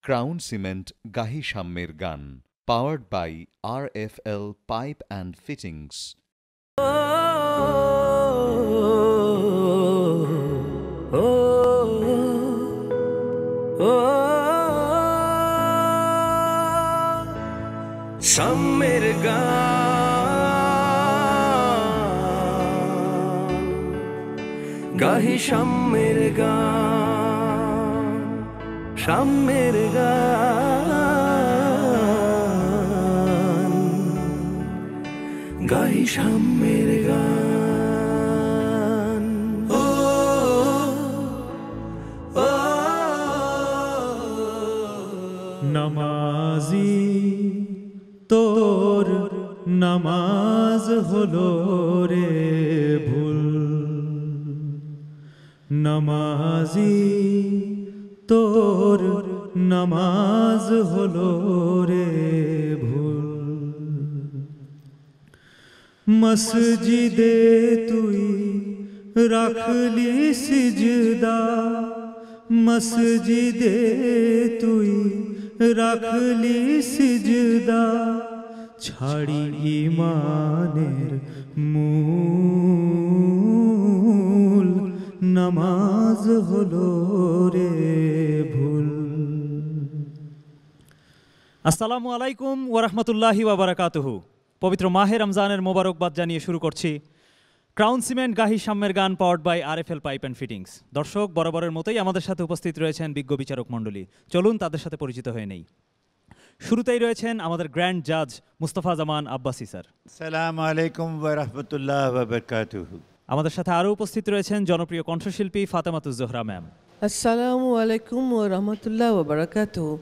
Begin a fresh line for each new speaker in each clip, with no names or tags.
Crown cement গাহি সাম্যের গান, powered by RFL Pipe and Fittings.
সাম্যের গান গাহি সাম্যের গান, সাম্যের গান গাহি সাম্যের গান। ও
নামাজি তোর নামাজ হলো রে ভুল, নামাজি তোর নামাজ হলো রে ভুল। মসজিদে তুই রাখলি সিজদা, মসজিদে তুই রাখলি সিজদা, ছাড়ি ইমানের মূল, নামাজ হলো রে ভুল। আসসালামু আলাইকুম ওয়া রাহমাতুল্লাহি ওয়া বারাকাতুহু। পবিত্র মাহে রমজানের মোবারকবাদ জানিয়ে শুরু করছি ক্রাউন সিমেন্ট গাহি সাম্যের গান, powered by RFL pipe and fittings. দর্শক, বরাবরের মতোই আমাদের সাথে উপস্থিত রয়েছেন বিজ্ঞ বিচারক মণ্ডলী। চলুন তাদের সাথে পরিচিত হয়ে নেই। শুরুতেই রয়েছেন আমাদের গ্র্যান্ড জাজ মুস্তাফা জামান আব্বাসী স্যার।
আসসালামু আলাইকুম ওয়া রাহমাতুল্লাহি ওয়া বারাকাতুহু।
আমাদের সাথে আরও উপস্থিত রয়েছেন জনপ্রিয় কণ্ঠশিল্পী ফাতেমাতুজ জোহরা ম্যাম।
আসসালামু আলাইকুম ওয়া রাহমাতুল্লাহি ওয়া বারাকাতুহু।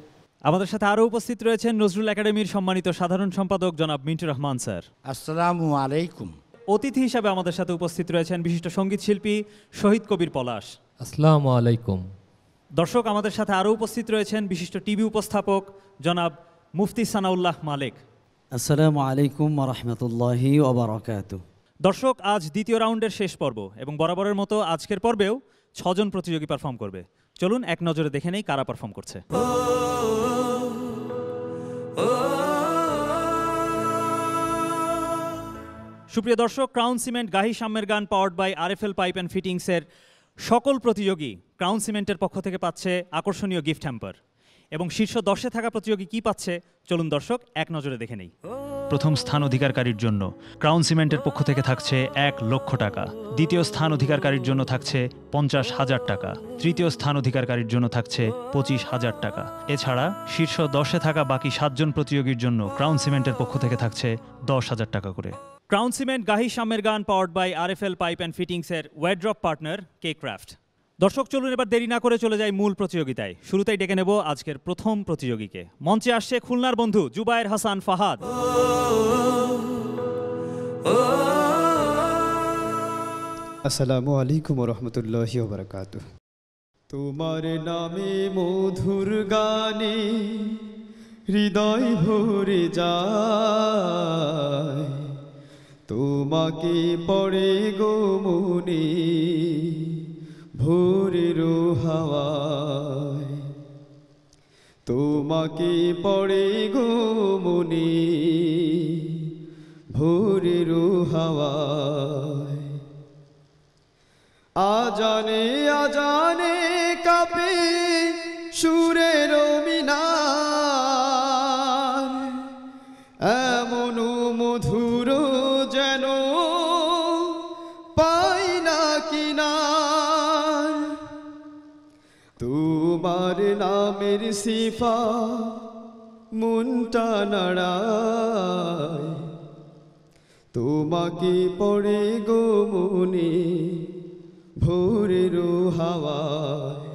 আমাদের সাথে আরও উপস্থিত রয়েছেন নজরুল একাডেমির সম্মানিত সাধারণ সম্পাদক জনাব মিন্টু রহমান স্যার।
আসসালামু আলাইকুম।
অতিথি হিসাবে আমাদের সাথে উপস্থিত রয়েছেন বিশিষ্ট সঙ্গীত শিল্পী শহীদ কবির পলাশ।
আসসালামু আলাইকুম।
দর্শক, আমাদের সাথে আরও উপস্থিত রয়েছেন বিশিষ্ট টিভি উপস্থাপক জনাব মুফতি সানাউল্লাহ মালেক।
আসসালামু আলাইকুম ওয়া রাহমাতুল্লাহি ওয়া বারাকাতুহু।
দর্শক, আজ দ্বিতীয় রাউন্ডের শেষ পর্ব এবং বরাবরের মতো আজকের পর্বেও 6 জন প্রতিযোগী পারফর্ম করবে। চলুন এক নজরে দেখে নেই কারা পারফর্ম করছে। সুপ্রিয় দর্শক, ক্রাউন সিমেন্ট গাহি সাম্যের গান, powered by RFL pipe and ফিটিংসের সকল প্রতিযোগী ক্রাউন সিমেন্টের পক্ষ থেকে পাচ্ছে আকর্ষণীয় গিফট হ্যাম্পার। এবং শীর্ষ 10-এ থাকা প্রতিযোগী কি পাচ্ছে চলুন দর্শক এক নজরে দেখে নেই। প্রথম স্থান অধিকারকারীর জন্য ক্রাউন সিমেন্টের পক্ষ থেকে থাকছে 1 লক্ষ টাকা, দ্বিতীয় স্থান অধিকারকারীর জন্য থাকছে 50,000 টাকা, তৃতীয় স্থান অধিকারকারীর জন্য থাকছে 25,000 টাকা। এছাড়া শীর্ষ 10-এ থাকা বাকি 7 জন প্রতিযোগীর জন্য ক্রাউন সিমেন্টের পক্ষ থেকে থাকছে 10,000 টাকা করে। ক্রাউন সিমেন্ট গাহি সাম্যের গান, powered by RFL pipe and ফিটিংসের ওয়ারড্রপ পার্টনার কে ক্রাফট। দর্শক, চলুন এবার দেরি না করে চলে যাই মূল প্রতিযোগিতায়। শুরুতেই ডেকে নেব আজকের প্রথম প্রতিযোগীকে। মঞ্চে আসছে খুলনার বন্ধু জুবায়ের হাসান ফাহাদ।
আসসালামু আলাইকুম ওয়া রাহমাতুল্লাহি ওয়া বারাকাতুহু। তোমার নামে মধুর গানে হৃদয় ভরে যায়, তোমাকে পড়ে গো মনে ভোরের হাওয়ায়, তোমাকে পড়ে গো মনে ভোরের হাওয়ায়। আজানে আজানে কাঁপে সুরের মিনার, এমন মধুর যেন পাই না কিনার। তোমার নামের সিফা মনটা নাড়ায়, তোমাকে পড়ে গো মনে ভোরের হাওয়ায়,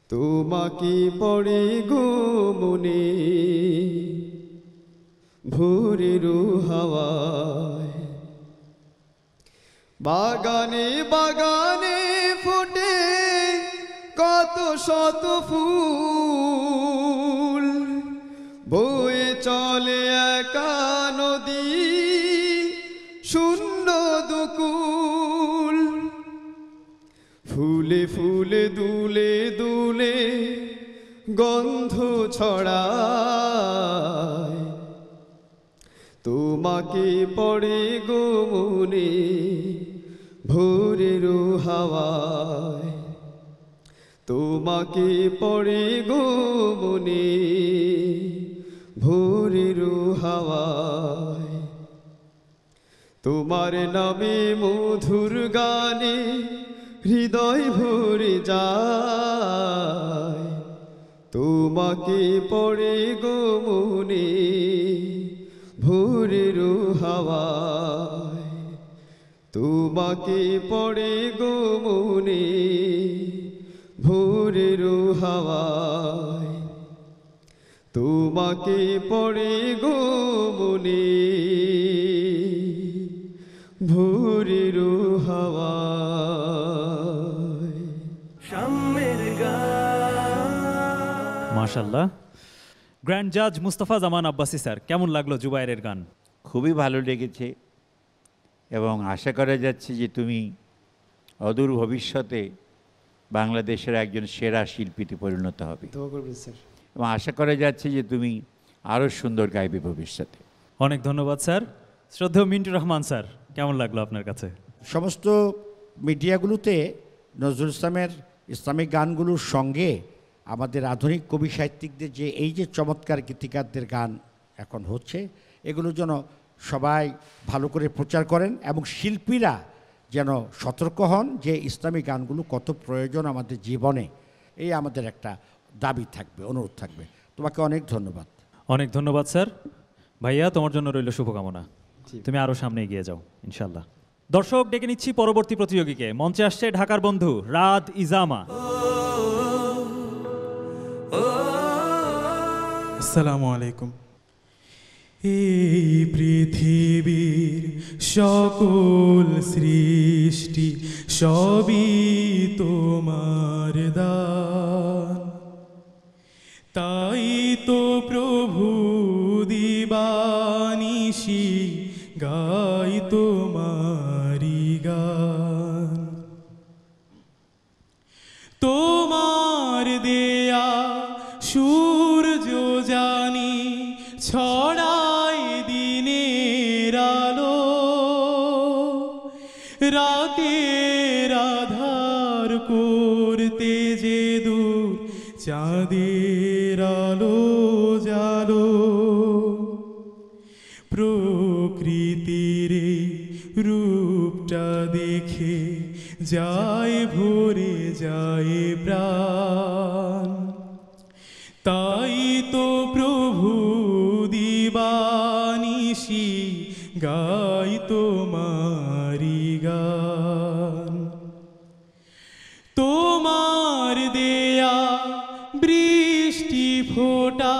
তোমাকে পড়ে গো মনে ভোরের হাওয়ায়। বাগানে বাগানে ফোটে কত শত ফুল, বয়ে চলে একা নদী শূন্য দুকুল। ফুলে ফুলে দুলে দুলে গন্ধ ছড়ায়, তোমাকে পড়ে গো মনে ভোরের হাওয়ায়, তোমাকে পড়ে গো মনে ভোরের হাওয়ায়। তোমার নামে মধুর গানে হৃদয় ভরে যায়, তোমাকে পড়ে গো মনে ভোরের হাওয়ায়, তোমাকে পড়ে গো মনে ভোরের হাওয়ায়, তোমাকে পড়ে গো মনে ভোরের হাওয়ায়।
সাম্যের গান।
মাশাআল্লাহ। গ্র্যান্ড জাজ মুস্তাফা জামান আব্বাসী স্যার, কেমন লাগলো জুবায়েরের গান?
খুবই ভালো লেগেছে এবং আশা করা যাচ্ছে যে তুমি অদূর ভবিষ্যতে বাংলাদেশের একজন সেরা শিল্পীতে পরিণত হবে
দোয়া করবেন স্যার।
এবং আশা করা যাচ্ছে যে তুমি আরও সুন্দর গাইবে ভবিষ্যতে।
অনেক ধন্যবাদ স্যার। শ্রদ্ধেয় মিন্টু রহমান স্যার, কেমন লাগলো আপনার কাছে?
সমস্ত মিডিয়াগুলোতে নজরুল ইসলামের ইসলামিক গানগুলোর সঙ্গে আমাদের আধুনিক কবি সাহিত্যিকদের যে এই যে চমৎকার গীতিকারদের গান এখন হচ্ছে, এগুলো যেন সবাই ভালো করে প্রচার করেন এবং শিল্পীরা যেন সতর্ক হন যে ইসলামী গানগুলো কত প্রয়োজন আমাদের জীবনে। এই আমাদের একটা দাবি থাকবে, অনুরোধ থাকবে। তোমাকে অনেক ধন্যবাদ।
অনেক ধন্যবাদ স্যার। ভাইয়া, তোমার জন্য রইল শুভকামনা, তুমি আরও সামনে এগিয়ে যাও ইনশাল্লাহ। দর্শক, ডেকে নিচ্ছি পরবর্তী প্রতিযোগীকে। মঞ্চে আসছে ঢাকার বন্ধু রাদ ইজামা।
আসসালামু আলাইকুম। এই পৃথিবীর সকল সৃষ্টি সবই তোমার দান, তাই তো প্রভু দিবানিশি গাই তোমারি গান। তোমার দেয়া সূর্য জানি ছড়ায় দিনের আলো, রাতের আধার করতে যে দূর চাঁদের আলো জালো। প্রকৃতির রূপটা দেখে যায় ভরে যায় প্রাণ, তাই তো প্রভু দিবানিশি গাই তোমারি গান। তোমার দেয়া বৃষ্টি ফোঁটা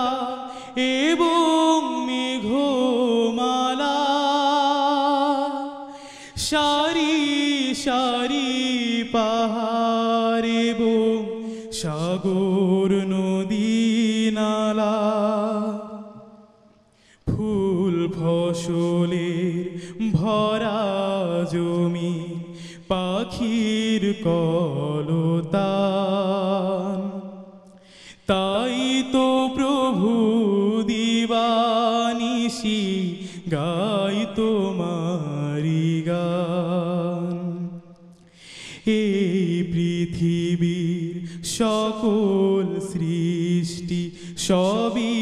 এবং মেঘমালা, সারি সারি পাহাড় এবং সাগর নদী নালা, ফুল ফসলের ভরা জমি পাখির কলতান, তাই তো প্রভু দিবানিশি গাই তোমারি গান। এই পৃথিবীর সকল সৃষ্টি সবই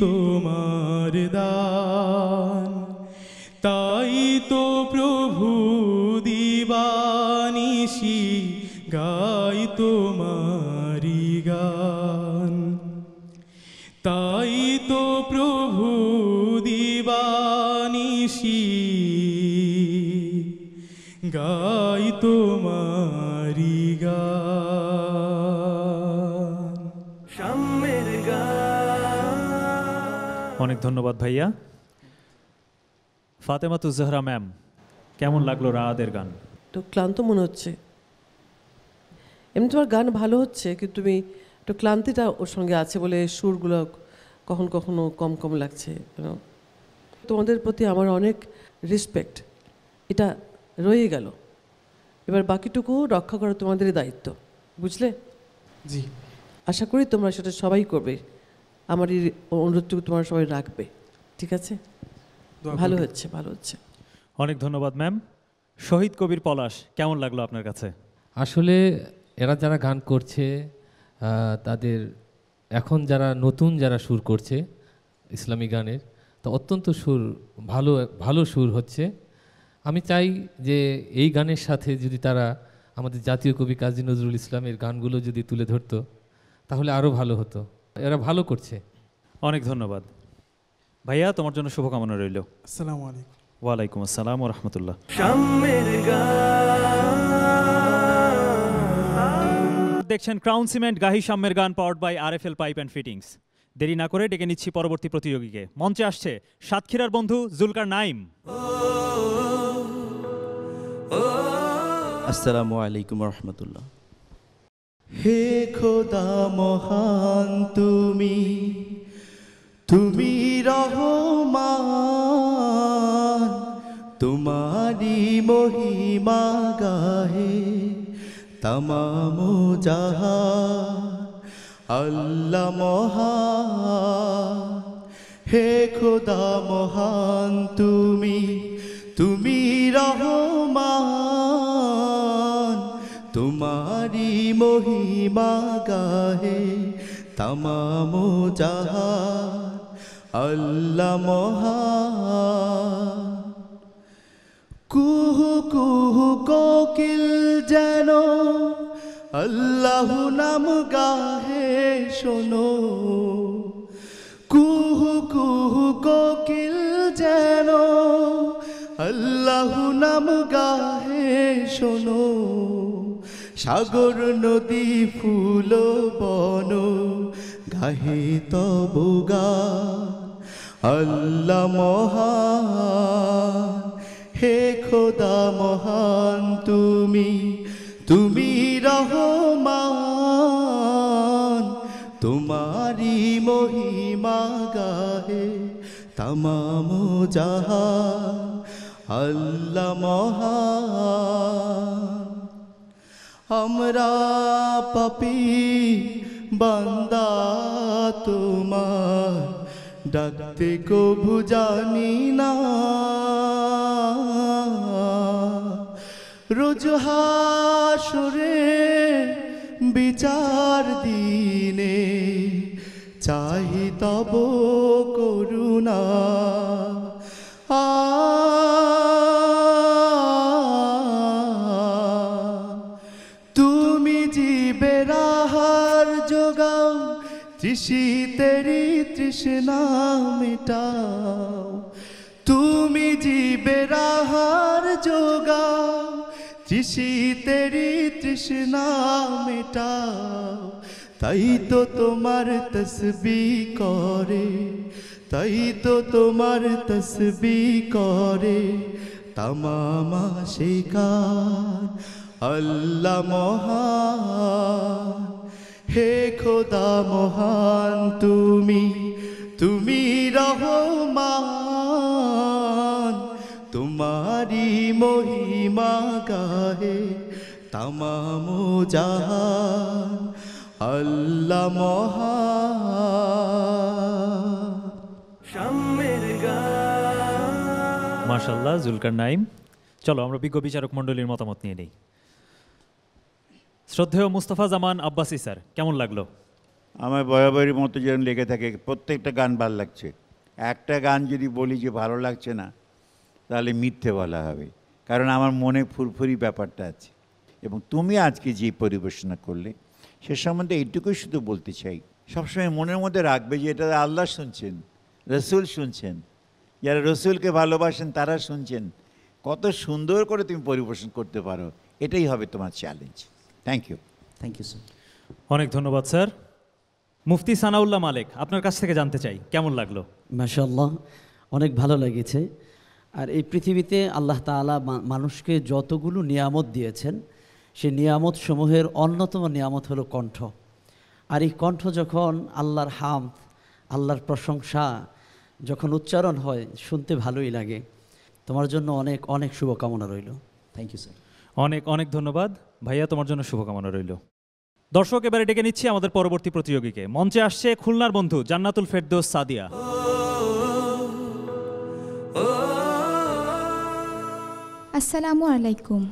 তোমার দান, তাই তো প্রভু দিবানিশি গাই তোমারি গান। তাই তো প্রভু দিবানিশি গাই তোমারি গান।
সাম্যের গান।
অনেক ধন্যবাদ ভাইয়া। ফাতেমাতুজ জহরা ম্যাম, কেমন লাগলো রাদের গান?
একটু ক্লান্ত মনে হচ্ছে। এমনি তোমার গান ভালো হচ্ছে, কিন্তু তুমি একটু ক্লান্তিটা ওর সঙ্গে আছে বলে সুরগুলো কখনো কখনো কম কম লাগছে। তোমাদের প্রতি আমার অনেক রেসপেক্ট, এটা রয়ে গেল। এবার বাকিটুকু রক্ষা করা তোমাদেরই দায়িত্ব, বুঝলে?
জি।
আশা করি তোমরা সেটা সবাই করবে, আমার এই অনুরোধটুকু তোমরা সবাই রাখবে, ঠিক আছে? ভালো হচ্ছে, ভালো হচ্ছে।
অনেক ধন্যবাদ ম্যাম। শহীদ কবির পলাশ, কেমন লাগলো আপনার কাছে?
আসলে এরা যারা গান করছে তাদের এখন যারা নতুন যারা সুর করছে ইসলামী গানের, তো অত্যন্ত সুর ভালো ভালো সুর হচ্ছে। আমি চাই যে এই গানের সাথে যদি তারা আমাদের জাতীয় কবি কাজী নজরুল ইসলামের গানগুলো যদি তুলে ধরতো তাহলে আরও ভালো হতো। এরা ভালো করছে।
অনেক ধন্যবাদ ভাইয়া, তোমার জন্য শুভকামনা রইল।
আসসালামু আলাইকুম।
ওয়ালাইকুম আসসালাম ওয়া রাহমাতুল্লাহ।
সাম্যের গান।
দেখছেন ক্রাউন সিমেন্ট গাহি সাম্যের গান, powered by RFL pipe and fittings. দেরি না করে ডেকে নিচ্ছি পরবর্তী প্রতিযোগীকে। মঞ্চে আসছে সাতক্ষীরার বন্ধু জুলকার নাইম।
আসসালামু আলাইকুম রহমতুল্লাহ।
হে খোদা মহান তুমি, তুমি রহমান, তোমারি মহিমা গাহে তামাম জাহান। আল্লাহ মহান, হে খোদা মহান তুমি, তুমি রহমান, তোমারি মহিমা গাহে তামাম জাহান। আল্লাহ মহান। কুহু কুহু কোকিল যেন আল্লাহ নাম গাহে শোনো, কুহু কুহু কোকিল যেন আল্লাহ নাম গাহে শোনো। সাগর নদী ফুল বন গাহে তব গান। আল্লাহ মহান, হে খোদা মহান তুমি, তুমি রহমান, তোমারি মহিমা গাহে তামাম জাহান। আল্লাহ মহান। আমরা পাপী বান্দা তোমার ডাকতে কভু জানি না। রোজ হাসরে বিচার দিনে চাহি তব করুণা। তুমি জীবের আহার যোগাও, তৃষিতেরি তৃষ্ণা মেটাও। তুমি জীবের আহার যোগাও, তৃষিতেরি তৃষ্ণা মেটাও। তাই তো তোমার তসবিহ করে, তাই তো তোমার তসবিহ করে তামাম আশিকার। আল্লাহ মহান, হে খোদা মহান তুমি, তুমি রহমান, তোমারি মহিমা গাহে তামাম জাহান। আল্লাহ মহান।
সাম্যের গান।
মাশাআল্লাহ জুলকার নাইম। চলো আমরা বিজ্ঞ বিচারক মণ্ডলীর মতামত নিয়ে নেই। শ্রদ্ধেয় মুস্তাফা জামান আব্বাসী স্যার, কেমন লাগলো?
আমার বরাবরই মতো যেন লেগে থাকে, প্রত্যেকটা গান ভালো লাগছে। একটা গান যদি বলি যে ভালো লাগছে না তাহলে মিথ্যে বলা হবে, কারণ আমার মনে ফুরফুরি ব্যাপারটা আছে। এবং তুমি আজকে যে পরিবেশনা করলে সে সম্বন্ধে এইটুকুই শুধু বলতে চাই, সবসময় মনের মধ্যে রাখবে যে এটা আল্লাহ শুনছেন, রসুল শুনছেন, যারা রসুলকে ভালোবাসেন তারা শুনছেন। কত সুন্দর করে তুমি পরিবেশন করতে পারো, এটাই হবে তোমার challenge. Thank you.
Thank you sir.
অনেক ধন্যবাদ স্যার। মুফতি সানাউল্লাহ মালেক, আপনার কাছ থেকে জানতে চাই কেমন লাগলো?
মাশাআল্লাহ, অনেক ভালো লেগেছে। আর এই পৃথিবীতে আল্লাহ তাআলা মানুষকে যতগুলো নিয়ামত দিয়েছেন, সেই নিয়ামত সমূহের অন্যতম নিয়ামত হলো কণ্ঠ। আর এই কণ্ঠ যখন আল্লাহর হামদ, আল্লাহর প্রশংসা যখন উচ্চারণ হয়, শুনতে ভালোই লাগে। তোমার জন্য অনেক অনেক শুভকামনা রইল।
Thank you sir.
অনেক অনেক ধন্যবাদ ভাইয়া, তোমার জন্য শুভকামনা রইল। দর্শক, এবারে ডেকে নিচ্ছি আমাদের পরবর্তী প্রতিযোগীকে। মঞ্চে আসছে খুলনার বন্ধু জান্নাতুল ফেরদৌস সাদিয়া।
আসসালামু আলাইকুম।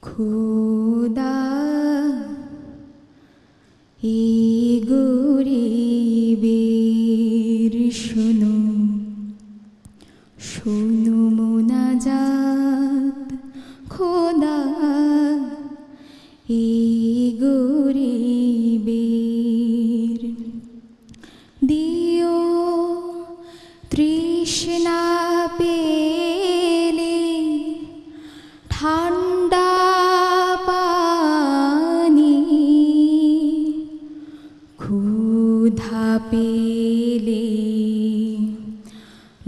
খুদা এই গরিবের শোনো, শোনো মোনাজাত খোদা এই গরিবের। দিও তৃষ্ণা পেলে ঠান্ডা পানি, ক্ষুধা পেলে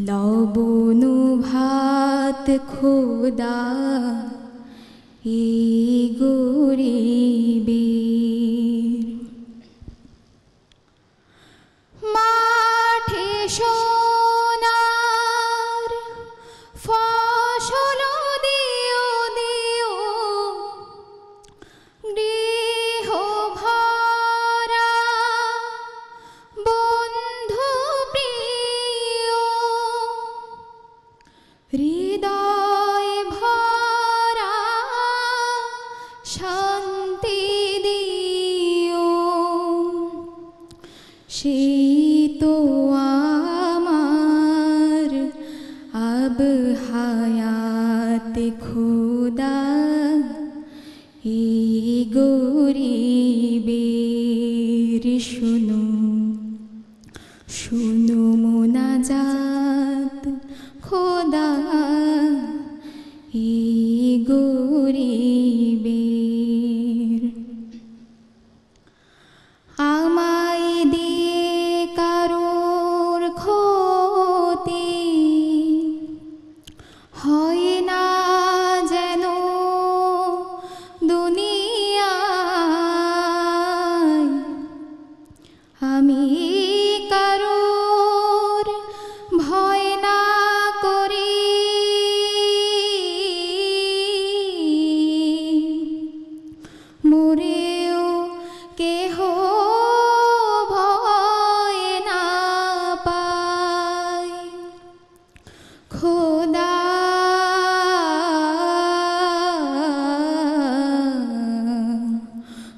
লবণ ভাত খোদা এই গরিবের। মাঠে সোনার ফসল দিও দিও, গৃহ ভরা বন্ধু প্রিয়, হৃদয় ভরা শান্তি দিও। সেই তো আমার আব হায়াত খোদা এই গরিবের শুনো, শুনো মোনাজাত খোদা এই গরিবের। আমায় দিয়ে কারোর ক্ষতি হয় না যেন দুনিয়ায়, আমি কারোর ভয় না করি, মরেও কেহ ভয় না পায় খোদা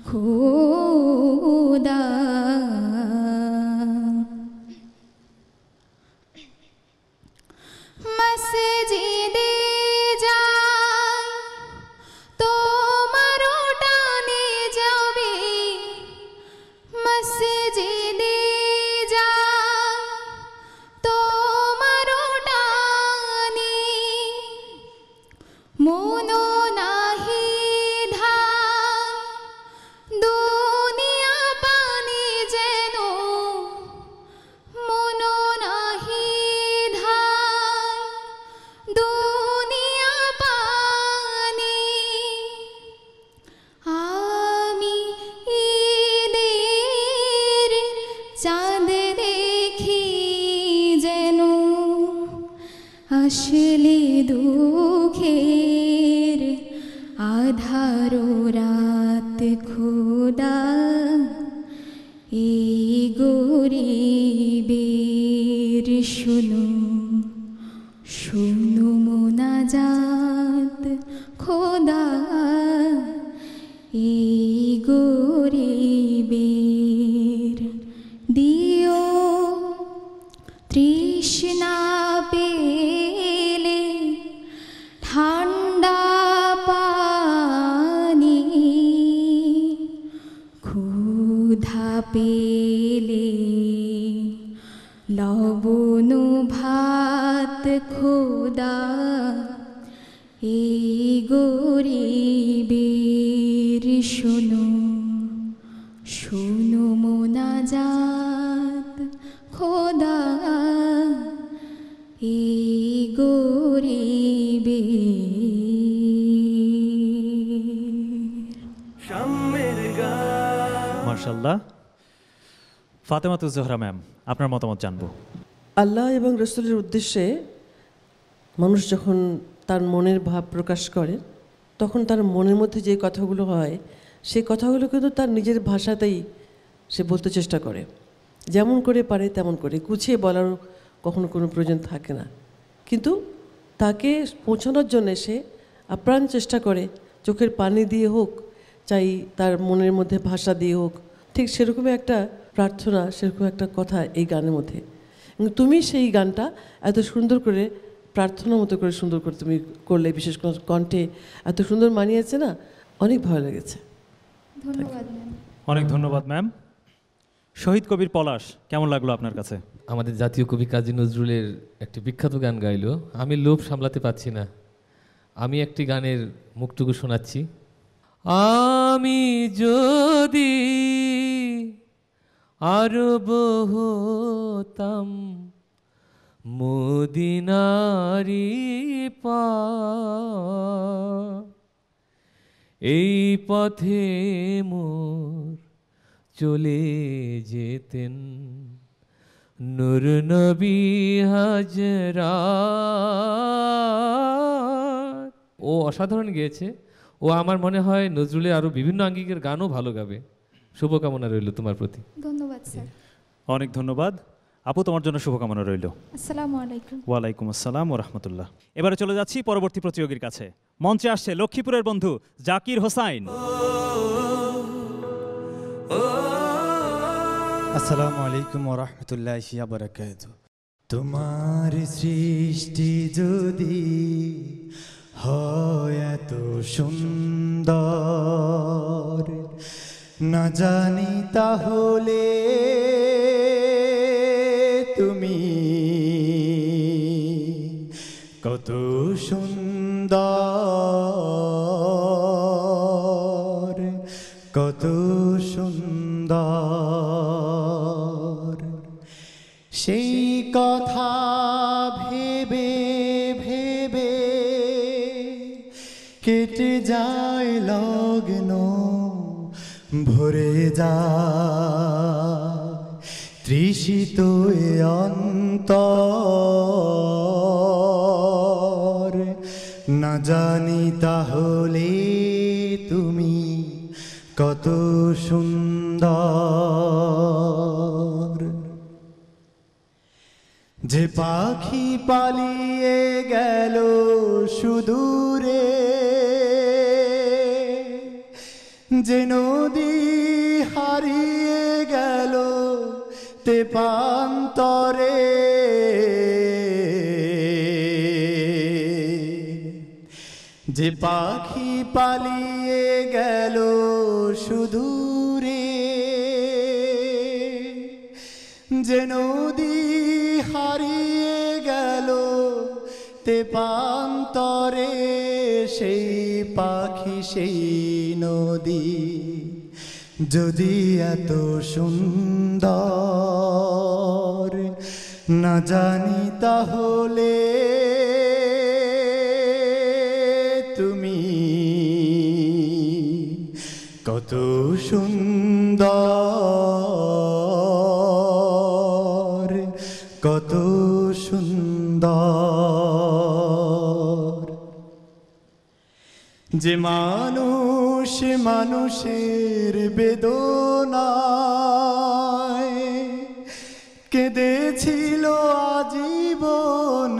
খোদা। মসজিদে যাই তোমার টানে যাবে, মসজিদে যাই তোমার টানে, মনো নাহি ধাই দুনিয়া পানে যেন, মনো নাহি ধাই দুনিয়া পানে। আমি ঈদের চাঁদ দেখি যেন, আসলে দুঃখের আধার রাত খোদা এই গরিবের শুনো, শুনো মোনাজাত খোদা এই গরিবের। দিও তৃষ্ণা পেলে ঠান্ডা পানি, ক্ষুধা পেলে লবণ ভাত খোদা এই গরিবের শোনো, শোনো মোনাজাত খোদা এই গরিবের।
মাশাআল্লাহ। ফাতেমাতুজ জোহরা ম্যাম, আপনার মতামত জানবো।
আল্লাহ এবং রসুলের উদ্দেশ্যে মানুষ যখন তার মনের ভাব প্রকাশ করে, তখন তার মনের মধ্যে যে কথাগুলো হয় সেই কথাগুলো কিন্তু তার নিজের ভাষাতেই সে বলতে চেষ্টা করে, যেমন করে পারে তেমন করে, গুছিয়ে বলার কখনো কোনো প্রয়োজন থাকে না। কিন্তু তাকে পৌঁছানোর জন্য সে আপ্রাণ চেষ্টা করে, চোখের পানি দিয়ে হোক, চাই তার মনের মধ্যে ভাষা দিয়ে হোক, ঠিক সেরকমই একটা প্রার্থনা, সেরকম একটা কথা এই গানের মধ্যে। তুমি সেই গানটা এত সুন্দর করে প্রার্থনার মতো করে সুন্দর করে তুমি করলে, বিশেষ করে কণ্ঠে এত সুন্দর মানিয়েছে না, অনেক ভালো লেগেছে।
ধন্যবাদ ম্যাম।
অনেক ধন্যবাদ ম্যাম। শহীদ কবির পলাশ, কেমন লাগলো আপনার কাছে?
আমাদের জাতীয় কবি কাজী নজরুলের একটি বিখ্যাত গান গাইলো, আমি লোভ সামলাতে পারছি না। আমি একটি গানের মুখটুকু শোনাচ্ছি। আমি যদি আরব হতাম মদিনারি পা, এই পথে মোর চলে যেতেন নূর নবী হাজরাত। ও অসাধারণ গেয়েছে। ও আমার মনে হয় নজরুলের আরো বিভিন্ন আঙ্গিকের গানও ভালো গাবে। শুভকামনা রইল তোমার প্রতি।
ধন্যবাদ স্যার।
অনেক ধন্যবাদ আপু, তোমার জন্য শুভকামনা রইল।
আসসালামু আলাইকুম।
ওয়ালাইকুম আসসালাম ও রহমতুল্লাহ। এবারে চলে যাচ্ছি পরবর্তী প্রতিযোগীর কাছে। মঞ্চে আসছে লক্ষ্মীপুরের বন্ধু জাকির হোসাইন।
আসসালামু আলাইকুম ওয়া রাহমাতুল্লাহি ওয়া বারাকাতুহু। তোমার সৃষ্টি যদি হয় এত সুন্দর, না জানি তাহলে তুমি কত সুন্দর, কত সুন্দর। সেই কথা ভেবে ভেবে কেটে যায় লগ্ন, ভরে যায় তৃষিত এ অন্তর, না জানি তাহলে তুমি কত সুন্দর। যে পাখি পালিয়ে গেল সুদূরে, যে নদী হারিয়ে গেল তেপান্তরে, যে পাখি পালিয়ে গেল সুদূরে, যে নদী হারিয়ে গেল তেপান্তরে, সেই পাখি সেই নদী যদি এত সুন্দর, না জানি তাহলে তুমি কত সুন্দর, কত সুন্দর। যে মানুষ মানুষের বেদনায় কেঁদেছিল আজীবন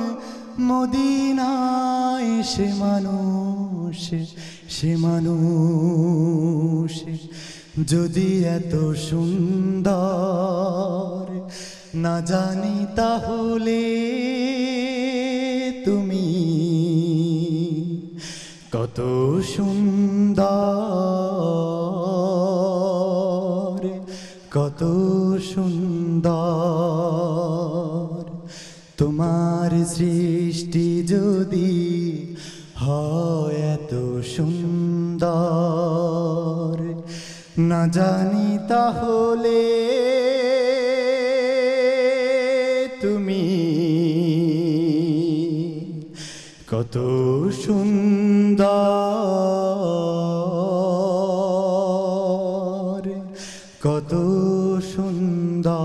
মদিনায়, সে মানুষ, সে মানুষ যদি এত সুন্দর, না জানি তাহলে তুমি কত সুন্দর, কত সুন্দর। তোমার সৃষ্টি যদি হয় এত সুন্দর, না জানি তাহলে তুমি কত সুন্দর, কত সুন্দর।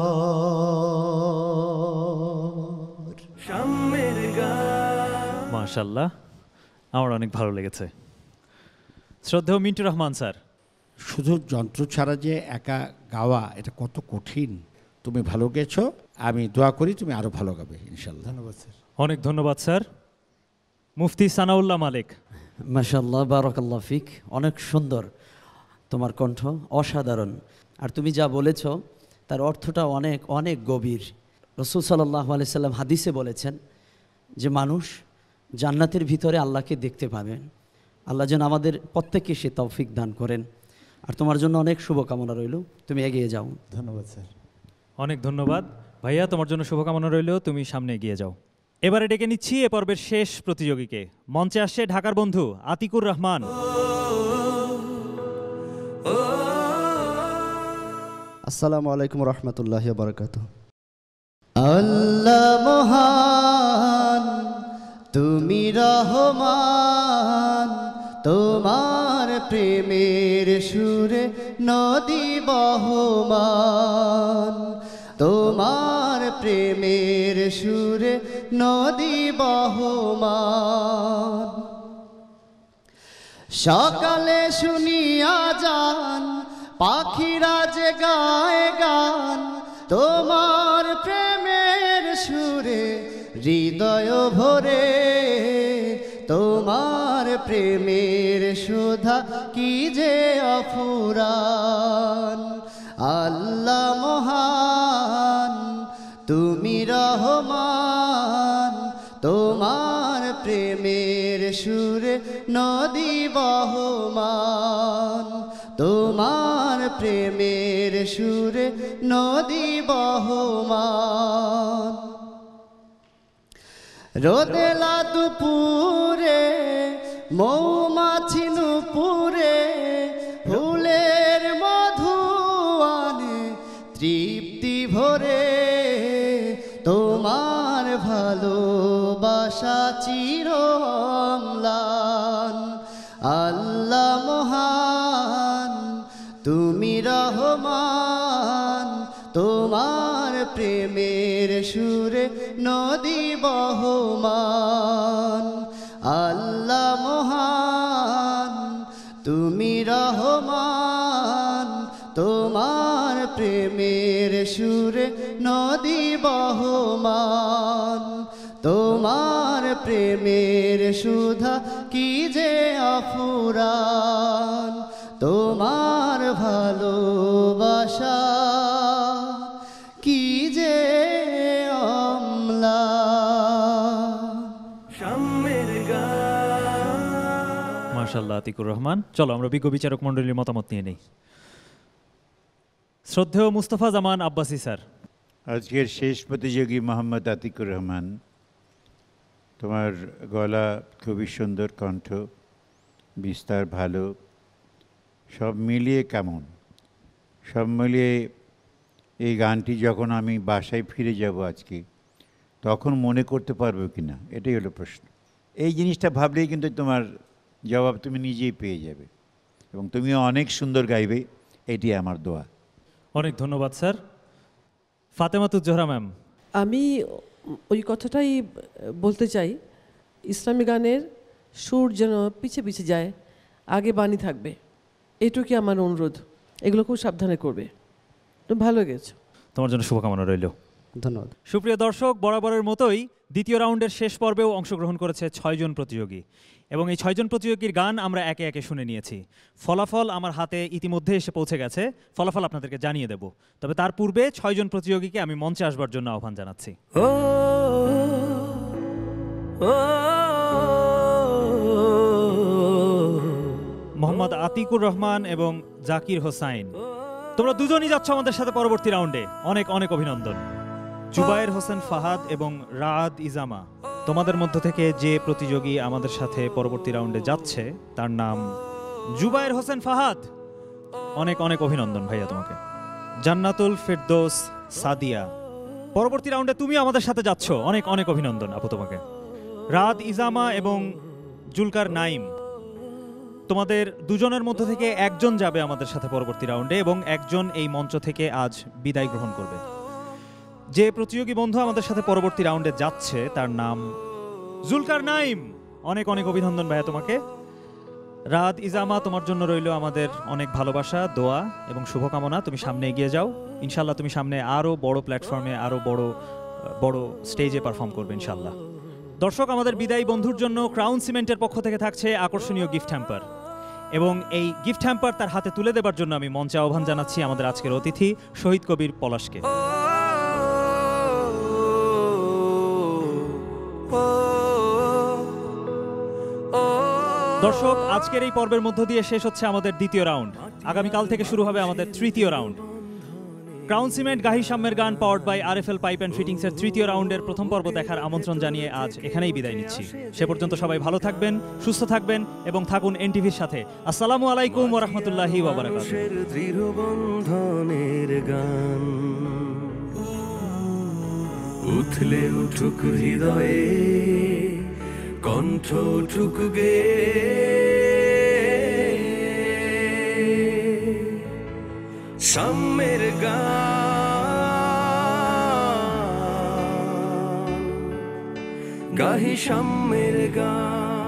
শামের গান।
মাশাআল্লাহ, আমার অনেক ভালো লেগেছে। শ্রদ্ধেয় মিন্টু রহমান স্যার,
শুধু যন্ত্র ছাড়া যে একা গাওয়া এটা কত কঠিন। তুমি ভালো গেছো, আমি দোয়া করি তুমি আরও ভালো গাবে ইনশাল্লাহ।
ধন্যবাদ স্যার।
অনেক ধন্যবাদ স্যার। মুফতি সানাউল্লাহ মালিক।
মাশাআল্লাহ, বারাকাল্লাহ ফিক। অনেক সুন্দর তোমার কণ্ঠ, অসাধারণ। আর তুমি যা বলেছ তার অর্থটা অনেক অনেক গভীর। রাসূল সাল্লাল্লাহু আলাইহি সাল্লাম হাদিসে বলেছেন যে মানুষ জান্নাতের ভিতরে আল্লাহকে দেখতে পাবেন। আল্লাহ যেন আমাদের প্রত্যেককে সে তৌফিক দান করেন। আর তোমার জন্য অনেক শুভকামনা রইল, তুমি এগিয়ে যাও।
ধন্যবাদ স্যার।
অনেক ধন্যবাদ ভাইয়া, তোমার জন্য শুভকামনা রইল, তুমি সামনে এগিয়ে যাও। এবারে ডেকে নিচ্ছি এ পর্বের শেষ প্রতিযোগীকে। মঞ্চে আসছে ঢাকার বন্ধু আতিকুর রহমান।
আসসালামু আলাইকুম রহমতুল্লাহি ওয়া বারাকাতুহু। আল্লাহ মহান, তুমি রহমান, তোমার প্রেমের সুরে নদী বহমান, তোমার প্রেমের সুরে নদী বহমান। সকালে শুনিয়া যান পাখিরা যে গায় গান, তোমার প্রেমের সুরে হৃদয় ভরে, তোমার প্রেমের সুধা কি যে অফুরান। আল্লাহ মহান, তুমি রহমান, তোমার প্রেমের সুরে নদী বহমান, তোমার প্রেমের সুরে নদী বহমান। রোদেলা দুপুরে মৌমাছি নুপুরে, ফুলের মধু আনে তৃপ্তি ভরে, তোমার ভালোবাসা চির অম্লান। আল্লাহ মহান, তুমি রহমান, তোমার প্রেমের সুরে নদী বহমান। আল্লাহ মহান, তুমি রহমান, তোমার প্রেমের সুরে নদী বহমান, তোমার প্রেমের সুধা কি যে অফুরান। তোমার ভালোবাসা কি যে
মাশাআল্লাহ আতিকুর রহমান। চলো আমরা বিজ্ঞ বিচারক মণ্ডলীর মতামত নিয়ে নেই। শ্রদ্ধেয় মুস্তাফা জামান আব্বাসী স্যার।
আজকের শেষ প্রতিযোগী মোহাম্মদ আতিকুর রহমান, তোমার গলা খুবই সুন্দর, কণ্ঠ বিস্তার ভালো, সব মিলিয়ে কেমন? সব মিলিয়ে এই গানটি যখন আমি বাসায় ফিরে যাব আজকে, তখন মনে করতে পারবো কি না, এটাই হলো প্রশ্ন। এই জিনিসটা ভাবলেই কিন্তু তোমার জবাব তুমি নিজেই পেয়ে যাবে, এবং তুমি অনেক সুন্দর গাইবে, এটি আমার দোয়া।
অনেক ধন্যবাদ স্যার। ফাতেমাতুজ্জোহরা ম্যাম।
আমি ওই কথাটাই বলতে চাই, ইসলামী গানের সুর যেন পিছে পিছে যায়, আগে বাণী থাকবে, এইটুকুই আমার অনুরোধ। এগুলো খুব সাবধানে করবে। তুমি ভালো গেছো,
তোমার জন্য শুভকামনা রইল।
ধন্যবাদ।
সুপ্রিয় দর্শক, বরাবরের মতোই দ্বিতীয় রাউন্ডের শেষ পর্বেও অংশগ্রহণ করেছে 6 জন প্রতিযোগী, এবং এই 6 জন প্রতিযোগীর গান আমরা একে একে শুনে নিয়েছি। ফলাফল আমার হাতে ইতিমধ্যে এসে পৌঁছে গেছে, ফলাফল আপনাদেরকে জানিয়ে দেব। তবে তার পূর্বে 6 জন প্রতিযোগীকে আমি মঞ্চে আসবার জন্য আহ্বান জানাচ্ছি। মোহাম্মদ আতিকুর রহমান এবং জাকির হোসাইন, তোমরা দুজনই যাচ্ছ আমাদের সাথে পরবর্তী রাউন্ডে। অনেক অনেক অভিনন্দন। জুবায়ের হোসেন ফাহাদ এবং রাআদ ইজামা, তোমাদের মধ্য থেকে যে প্রতিযোগী আমাদের সাথে পরবর্তী রাউন্ডে যাচ্ছে তার নাম জুবায়ের হোসেন ফাহাদ। অনেক অনেক অভিনন্দন ভাইয়া তোমাকে। জান্নাতুল ফেরদৌস সাদিয়া, পরবর্তী রাউন্ডে তুমি আমাদের সাথে যাচ্ছ, অনেক অনেক অভিনন্দন আপু তোমাকে। রাআদ ইজামা এবং জুলকার নাইম, তোমাদের দুজনের মধ্য থেকে একজন যাবে আমাদের সাথে পরবর্তী রাউন্ডে, এবং একজন এই মঞ্চ থেকে আজ বিদায় গ্রহণ করবে। যে প্রতিযোগী বন্ধু আমাদের সাথে পরবর্তী রাউন্ডে যাচ্ছে তার নাম জুলকার নাইম। অনেক অনেক অভিনন্দন ভাইয়া তোমাকে। রাত ইজামা, তোমার জন্য রইল আমাদের অনেক ভালোবাসা, দোয়া এবং শুভকামনা। তুমি সামনে এগিয়ে যাও, ইনশাল্লাহ তুমি সামনে আরও বড় প্ল্যাটফর্মে, আরও বড় স্টেজে পারফর্ম করবে ইনশাল্লাহ। দর্শক, আমাদের বিদায়ী বন্ধুর জন্য ক্রাউন সিমেন্টের পক্ষ থেকে থাকছে আকর্ষণীয় গিফট হ্যাম্পার, এবং এই গিফট হ্যাম্পার তার হাতে তুলে দেবার জন্য আমি মঞ্চে আহ্বান জানাচ্ছি আমাদের আজকের অতিথি শহীদ কবির পলাশকে। দর্শক, আজকের এই পর্বের মধ্য দিয়ে শেষ হচ্ছে আমাদের দ্বিতীয় রাউন্ড। আগামীকাল থেকে শুরু হবে আমাদের তৃতীয় রাউন্ড। ক্রাউন সিমেন্ট গাহি সাম্যের গান powered by RFL pipe and ফিটিংসের তৃতীয় রাউন্ডের প্রথম পর্ব দেখার আমন্ত্রণ জানিয়ে আজ এখানেই বিদায় নিচ্ছি। সে পর্যন্ত সবাই ভালো থাকবেন, সুস্থ থাকবেন এবং থাকুন এনটিভির সাথে। আসসালামু আলাইকুম ওয়া রাহমাতুল্লাহি ওয়া বারাকাতুহু।
দৃঢ় বন্ধনের গান উথলে উঠুক হৃদয়ে, কণ্ঠ উঠুক গে, সাম্যের গান গাহি সাম্যের গান।